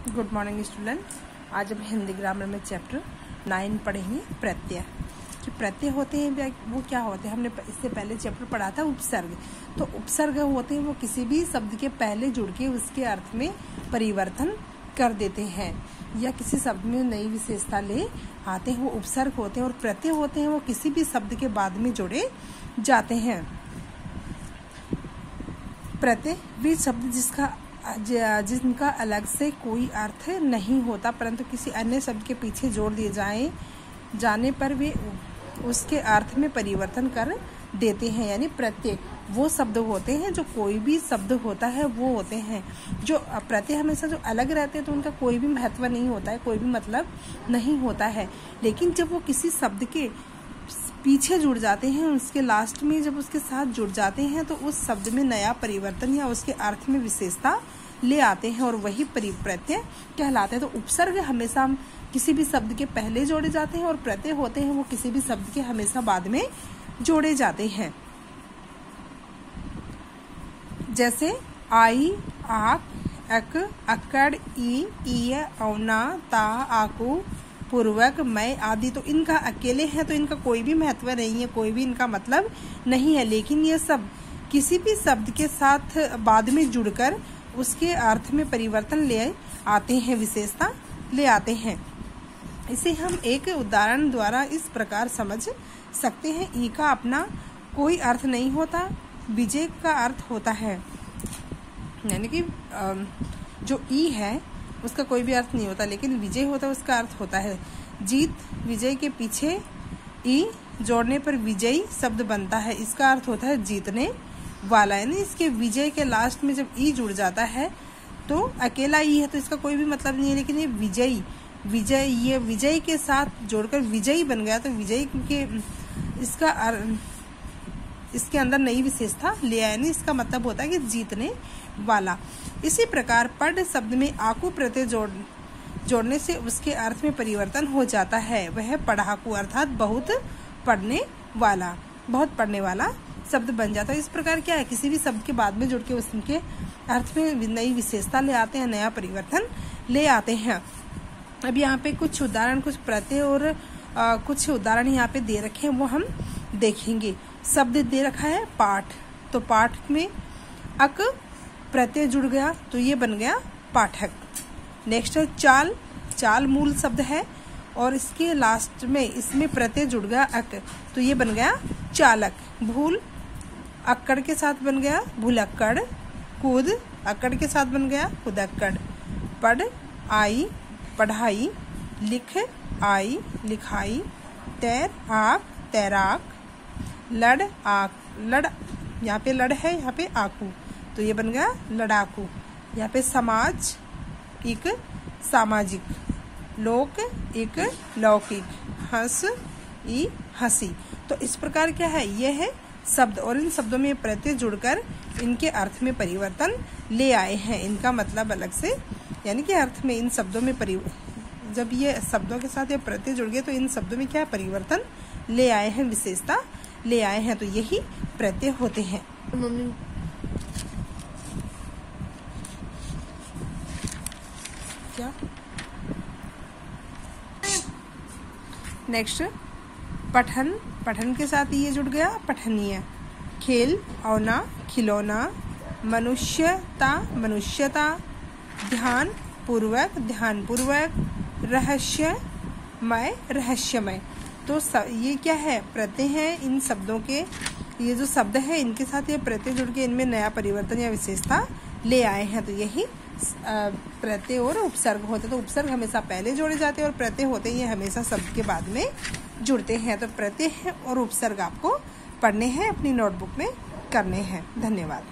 Good morning student. आज हम Hindi grammar में चैप्टर 9 पढ़ेंगे प्रत्यय। जो प्रत्यय होते हैं वो क्या होते हैं, हमने इससे पहले चैप्टर पढ़ा था उपसर्ग। तो उपसर्ग होते हैं वो किसी भी शब्द के पहले जुड़ के उसके अर्थ में परिवर्तन कर देते हैं या किसी शब्द में नई विशेषता ले आते हैं, वो उपसर्ग होते हैं। और प्रत्यय होते हैं वो किसी भी शब्द के बाद में जोड़े जाते हैं। प्रत्यय वे शब्द जिनका अलग से कोई अर्थ नहीं होता, परंतु किसी अन्य शब्द के पीछे जोड़ दिए जाने पर वे उसके अर्थ में परिवर्तन कर देते हैं। यानी प्रत्यय वो शब्द होते हैं, जो कोई भी शब्द होता है वो होते हैं। जो प्रत्यय हमेशा जो अलग रहते हैं तो उनका कोई भी महत्व नहीं होता है, कोई भी मतलब नहीं होता है। लेकिन जब वो किसी शब्द के पीछे जुड़ जाते हैं, उसके लास्ट में जब उसके साथ जुड़ जाते हैं तो उस शब्द में नया परिवर्तन या उसके अर्थ में विशेषता ले आते हैं और वही प्रत्यय कहलाते हैं। तो उपसर्ग हमेशा किसी भी शब्द के पहले जोड़े जाते हैं और प्रत्यय होते हैं वो किसी भी शब्द के हमेशा बाद में जोड़े जाते हैं। जैसे आई, आक, अक, अक्कड़, ई, औना, ता, आकू, पूर्वक, मैं आदि। तो इनका अकेले है तो इनका कोई भी महत्व नहीं है, कोई भी इनका मतलब नहीं है। लेकिन ये सब किसी भी शब्द के साथ बाद में जुड़कर उसके अर्थ में परिवर्तन ले आते हैं, विशेषता ले आते हैं। इसे हम एक उदाहरण द्वारा इस प्रकार समझ सकते हैं। ई का अपना कोई अर्थ नहीं होता, विजय का अर्थ होता है। यानी कि जो ई है उसका कोई भी अर्थ नहीं होता, लेकिन विजय होता है उसका अर्थ होता है जीत। विजय के पीछे ई जोड़ने पर विजयी शब्द बनता है, इसका अर्थ होता है जीतने वाला। यानी इसके विजय के लास्ट में जब ई जुड़ जाता है तो अकेला ई है तो इसका कोई भी मतलब नहीं है। लेकिन ये विजय के साथ जोड़कर विजयी बन गया तो विजयी के इसके अंदर नई विशेषता ले आया, यानी इसका मतलब होता है कि जीतने वाला। इसी प्रकार पढ़ शब्द में आकू प्रत्यय जोड़ने से उसके अर्थ में परिवर्तन हो जाता है। वह पढ़ाकू अर्थात बहुत पढ़ने वाला शब्द बन जाता है। इस प्रकार क्या है, किसी भी शब्द के बाद में जुड़ के उसके अर्थ में नई विशेषता ले आते हैं, नया परिवर्तन ले आते हैं। अब यहाँ पे कुछ उदाहरण, कुछ प्रत्यय और कुछ उदाहरण यहाँ पे दे रखे हैं, वो हम देखेंगे। शब्द दे रखा है पाठ, तो पाठ में अक प्रत्यय जुड़ गया तो ये बन गया पाठक। नेक्स्ट है चाल मूल शब्द है और इसके लास्ट में इसमें प्रत्यय जुड़ गया अक तो ये बन गया चालक। भूल अक्कड़ के साथ बन गया भूलक्कड़। कूद अक्कड़ के साथ बन गया कुदक्कड़। पढ़ आई पढ़ाई। लिख आई लिखाई। तैर आक तैराक। लड़ यहाँ पे लड़ है, यहाँ पे आकू तो ये बन गया लड़ाकू। यहाँ पे समाज एक सामाजिक। लोक एक लौकिक। हंस ई हंसी। तो इस प्रकार क्या है, यह है शब्द और इन शब्दों में प्रत्यय जुड़कर इनके अर्थ में परिवर्तन ले आए हैं। इनका मतलब अलग से, यानी कि अर्थ में इन शब्दों में जब ये शब्दों के साथ ये प्रत्यय जुड़ गए तो इन शब्दों में क्या परिवर्तन ले आए हैं, विशेषता ले आए हैं। तो यही प्रत्यय होते हैं। क्या नेक्स्ट पठन के साथ ये जुड़ गया पठनीय। खेल औना खिलौना। मनुष्यता। ध्यान पूर्वक। रहस्यमय। तो ये क्या है, प्रत्यय है। इन शब्दों के ये जो शब्द है इनके साथ ये प्रत्यय जुड़ के इनमें नया परिवर्तन या विशेषता ले आए हैं। तो यही प्रत्यय और उपसर्ग होते। तो उपसर्ग हमेशा पहले जोड़े जाते हैं और प्रत्यय होते हैं ये हमेशा शब्द के बाद में जुड़ते हैं। तो प्रत्यय है और उपसर्ग आपको पढ़ने हैं, अपनी नोटबुक में करने हैं। धन्यवाद।